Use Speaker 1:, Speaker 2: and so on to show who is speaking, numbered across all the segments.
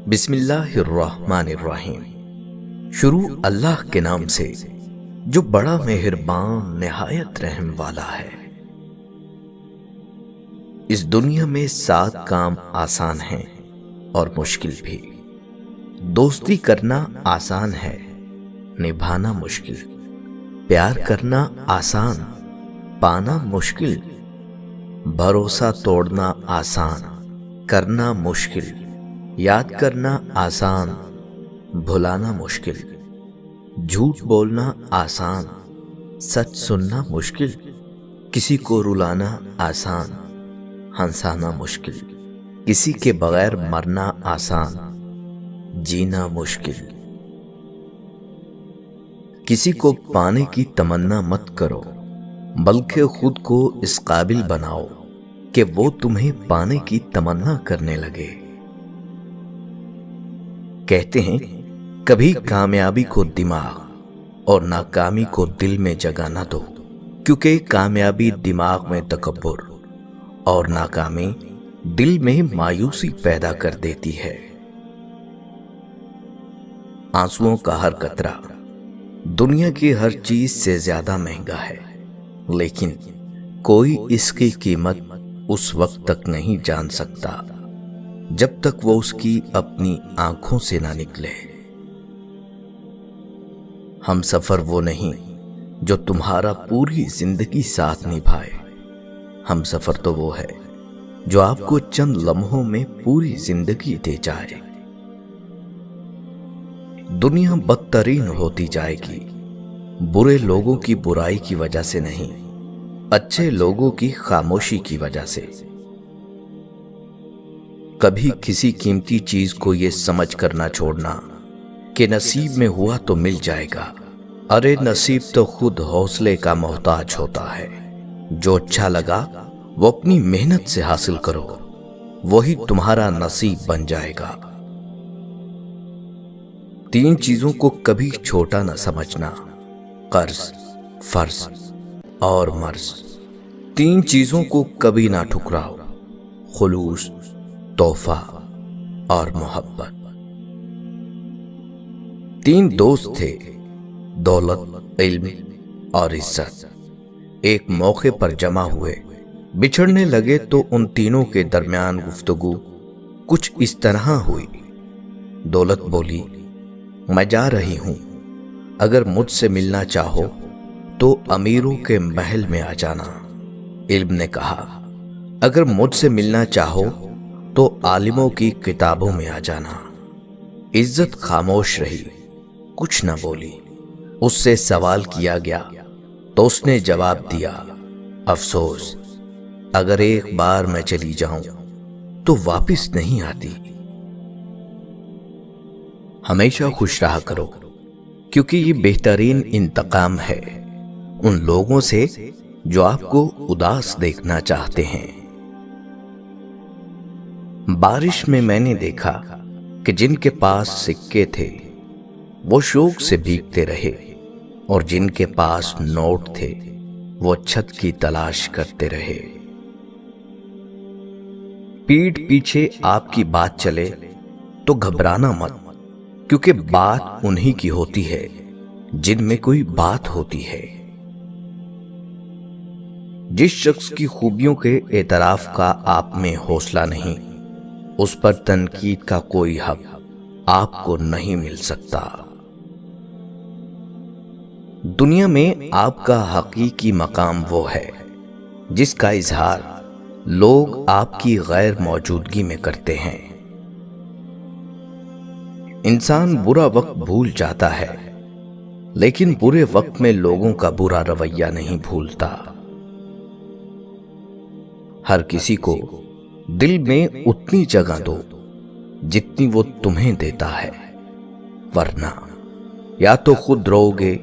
Speaker 1: بسم اللہ الرحمن الرحیم۔ شروع اللہ کے نام سے جو بڑا مہربان نہایت رحم والا ہے۔ اس دنیا میں 7 کام آسان ہیں اور مشکل بھی۔ دوستی کرنا آسان ہے، نبھانا مشکل۔ پیار کرنا آسان، پانا مشکل۔ بھروسہ توڑنا آسان، کرنا مشکل۔ یاد کرنا آسان، بھلانا مشکل۔ جھوٹ بولنا آسان، سچ سننا مشکل۔ کسی کو رلانا آسان، ہنسانا مشکل۔ کسی کے بغیر مرنا آسان، جینا مشکل۔ کسی کو پانے کی تمنا مت کرو، بلکہ خود کو اس قابل بناؤ کہ وہ تمہیں پانے کی تمنا کرنے لگے۔ کہتے ہیں کبھی کامیابی کو دماغ اور ناکامی کو دل میں جگہ نہ دو، کیونکہ کامیابی دماغ میں تکبر اور ناکامی دل میں مایوسی پیدا کر دیتی ہے۔ آنسوؤں کا ہر قطرہ دنیا کی ہر چیز سے زیادہ مہنگا ہے، لیکن کوئی اس کی قیمت اس وقت تک نہیں جان سکتا جب تک وہ اس کی اپنی آنکھوں سے نہ نکلے۔ ہم سفر وہ نہیں جو تمہارا پوری زندگی ساتھ نبھائے، ہم سفر تو وہ ہے جو آپ کو چند لمحوں میں پوری زندگی دے جائے۔ دنیا بدترین ہوتی جائے گی، برے لوگوں کی برائی کی وجہ سے نہیں، اچھے لوگوں کی خاموشی کی وجہ سے۔ کبھی کسی قیمتی چیز کو یہ سمجھ کر نہ چھوڑنا کہ نصیب میں ہوا تو مل جائے گا۔ ارے نصیب تو خود حوصلے کا محتاج ہوتا ہے۔ جو اچھا لگا وہ اپنی محنت سے حاصل کرو، وہی تمہارا نصیب بن جائے گا۔ 3 چیزوں کو کبھی چھوٹا نہ سمجھنا: قرض، فرض اور مرض۔ 3 چیزوں کو کبھی نہ ٹھکراؤ: خلوص، تحفہ اور محبت۔ 3 دوست تھے، دولت، علم اور عزت۔ ایک موقع پر جمع ہوئے، بچھڑنے لگے تو ان تینوں کے درمیان گفتگو کچھ اس طرح ہوئی۔ دولت بولی، میں جا رہی ہوں، اگر مجھ سے ملنا چاہو تو امیروں کے محل میں آ جانا۔ علم نے کہا، اگر مجھ سے ملنا چاہو تو عالموں کی کتابوں میں آ جانا۔ عزت خاموش رہی، کچھ نہ بولی۔ اس سے سوال کیا گیا تو اس نے جواب دیا، افسوس، اگر ایک بار میں چلی جاؤں تو واپس نہیں آتی۔ ہمیشہ خوش رہا کرو، کیونکہ یہ بہترین انتقام ہے ان لوگوں سے جو آپ کو اداس دیکھنا چاہتے ہیں۔ بارش میں نے دیکھا کہ جن کے پاس سکے تھے وہ شوق سے بھیگتے رہے، اور جن کے پاس نوٹ تھے وہ چھت کی تلاش کرتے رہے۔ پیٹھ پیچھے آپ کی بات چلے تو گھبرانا مت، کیونکہ بات انہی کی ہوتی ہے جن میں کوئی بات ہوتی ہے۔ جس شخص کی خوبیوں کے اعتراف کا آپ میں حوصلہ نہیں، اس پر تنقید کا کوئی حق آپ کو نہیں مل سکتا۔ دنیا میں آپ کا حقیقی مقام وہ ہے جس کا اظہار لوگ آپ کی غیر موجودگی میں کرتے ہیں۔ انسان برا وقت بھول جاتا ہے، لیکن برے وقت میں لوگوں کا برا رویہ نہیں بھولتا۔ ہر کسی کو دل میں اتنی جگہ دو جتنی وہ تمہیں دیتا ہے، ورنہ یا تو خود رو گے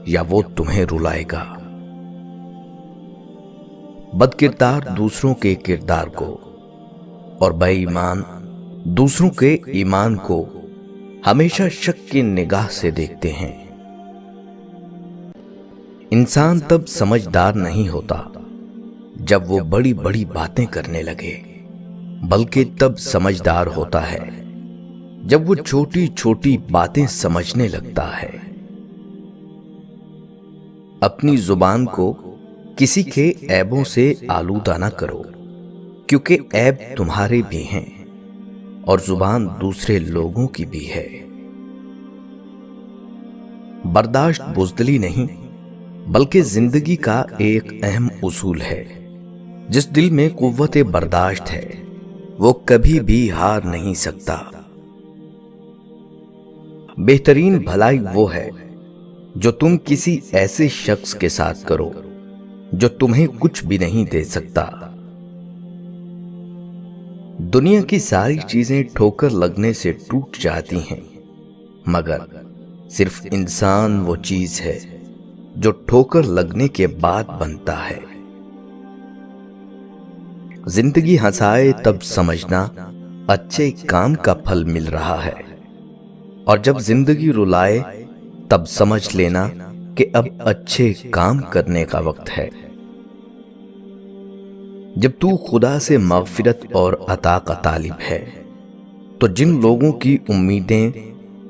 Speaker 1: یا وہ تمہیں رلائے گا۔ بد کردار دوسروں کے کردار کو اور بے ایمان دوسروں کے ایمان کو ہمیشہ شک کی نگاہ سے دیکھتے ہیں۔ انسان تب سمجھدار نہیں ہوتا جب وہ بڑی بڑی باتیں کرنے لگے، بلکہ تب سمجھدار ہوتا ہے जब वो छोटी छोटी बातें समझने लगता है। अपनी जुबान को किसी के ऐबों से आलूदा ना करो, क्योंकि ऐब तुम्हारे भी हैं और जुबान दूसरे लोगों की भी है। बर्दाश्त बुज़दिली नहीं, बल्कि जिंदगी का एक अहम उसूल है। जिस दिल में कुव्वत बर्दाश्त है, वो कभी भी हार नहीं सकता। बेहतरीन भलाई वो है जो तुम किसी ऐसे शख्स के साथ करो जो तुम्हें कुछ भी नहीं दे सकता। दुनिया की सारी चीजें ठोकर लगने से टूट जाती हैं, मगर सिर्फ इंसान वो चीज है जो ठोकर लगने के बाद बनता है। जिंदगी हंसाए तब समझना अच्छे काम का फल मिल रहा है, और जब जिंदगी रुलाए तब समझ लेना कि अब अच्छे काम करने का वक्त है। जब तू खुदा से मग़फ़िरत और अता का तालिब है, तो जिन लोगों की उम्मीदें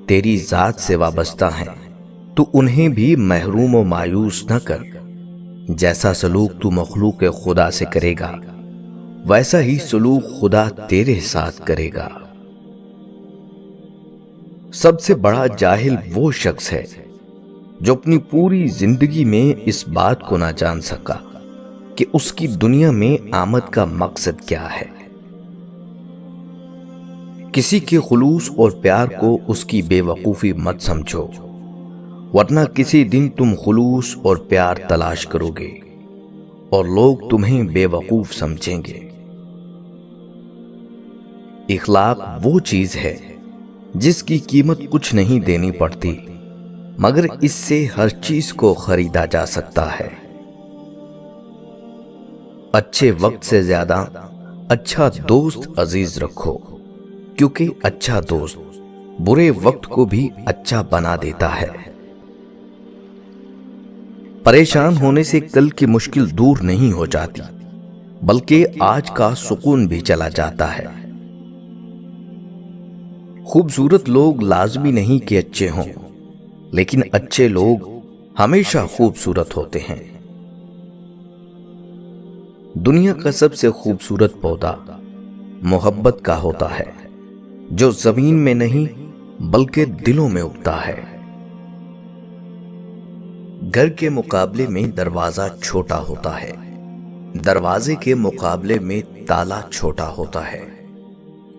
Speaker 1: तेरी ज़ात से वाबस्ता हैं, तू उन्हें भी महरूम और मायूस न कर। जैसा सलूक तू मखलूक खुदा से करेगा, वैसा ही सलूक खुदा तेरे साथ करेगा। सबसे बड़ा जाहिल वो शख्स है जो अपनी पूरी जिंदगी में इस बात को ना जान सका कि उसकी दुनिया में आमद का मकसद क्या है। किसी के खुलूस और प्यार को उसकी बेवकूफी मत समझो, वरना किसी दिन तुम खुलूस और प्यार तलाश करोगे और लोग तुम्हें बेवकूफ समझेंगे। इखलाक वो चीज है जिसकी कीमत कुछ नहीं देनी पड़ती, मगर इससे हर चीज को खरीदा जा सकता है। अच्छे वक्त से ज्यादा अच्छा दोस्त अजीज रखो, क्योंकि अच्छा दोस्त बुरे वक्त को भी अच्छा बना देता है। परेशान होने से कल की मुश्किल दूर नहीं हो जाती, बल्कि आज का सुकून भी चला जाता है। खूबसूरत लोग लाजमी नहीं कि अच्छे हों, लेकिन अच्छे लोग हमेशा खूबसूरत होते हैं। दुनिया का सबसे खूबसूरत पौधा मोहब्बत का होता है, जो जमीन में नहीं बल्कि दिलों में उगता है। घर के मुकाबले में दरवाजा छोटा होता है, दरवाजे के मुकाबले में ताला छोटा होता है,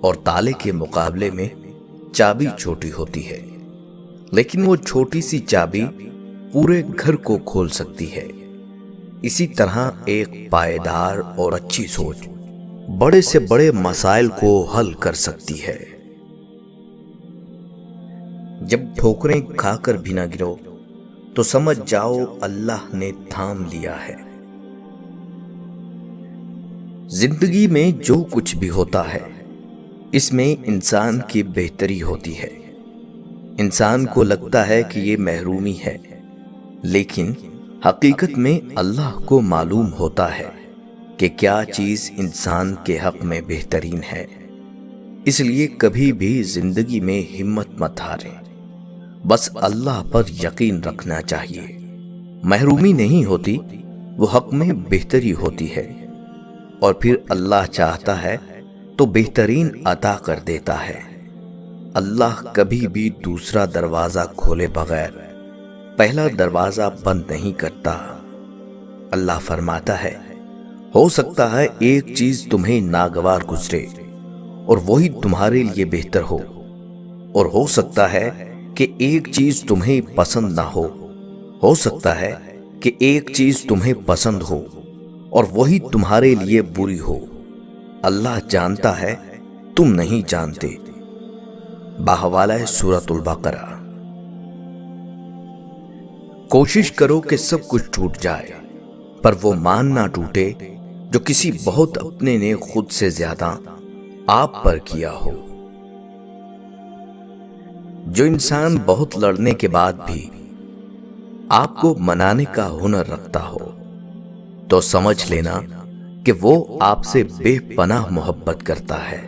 Speaker 1: और ताले के मुकाबले में चाबी छोटी होती है, लेकिन वो छोटी सी चाबी पूरे घर को खोल सकती है। इसी तरह एक पायदार और अच्छी सोच बड़े से बड़े मसाइल को हल कर सकती है। जब ठोकरें खाकर भी ना गिरो तो समझ जाओ अल्लाह ने थाम लिया है। जिंदगी में जो कुछ भी होता है, इसमें इंसान की बेहतरी होती है। इंसान को लगता है कि ये महरूमी है, लेकिन हकीकत में अल्लाह को मालूम होता है कि क्या चीज इंसान के हक में बेहतरीन है। इसलिए कभी भी जिंदगी में हिम्मत मत हारें, बस अल्लाह पर यकीन रखना चाहिए। महरूमी नहीं होती, वो हक में बेहतरी होती है, और फिर अल्लाह चाहता है तो बेहतरीन अता कर देता है। अल्लाह कभी भी दूसरा दरवाजा खोले बगैर पहला दरवाजा बंद नहीं करता। अल्लाह फरमाता है, हो सकता है एक चीज तुम्हें नागवार गुजरे और वही तुम्हारे लिए बेहतर हो हो सकता है कि एक चीज तुम्हें पसंद ना हो सकता है कि एक चीज तुम्हें पसंद हो और वही तुम्हारे लिए बुरी हो। अल्लाह जानता है, तुम नहीं जानते। बाहवाला सूरतुल बकरा। कोशिश करो कि सब कुछ टूट जाए, पर वो मान ना टूटे जो किसी बहुत अपने ने खुद से ज्यादा आप पर किया हो। जो इंसान बहुत लड़ने के बाद भी आपको मनाने का हुनर रखता हो, तो समझ लेना कि वो आपसे बेपनाह मोहब्बत करता है।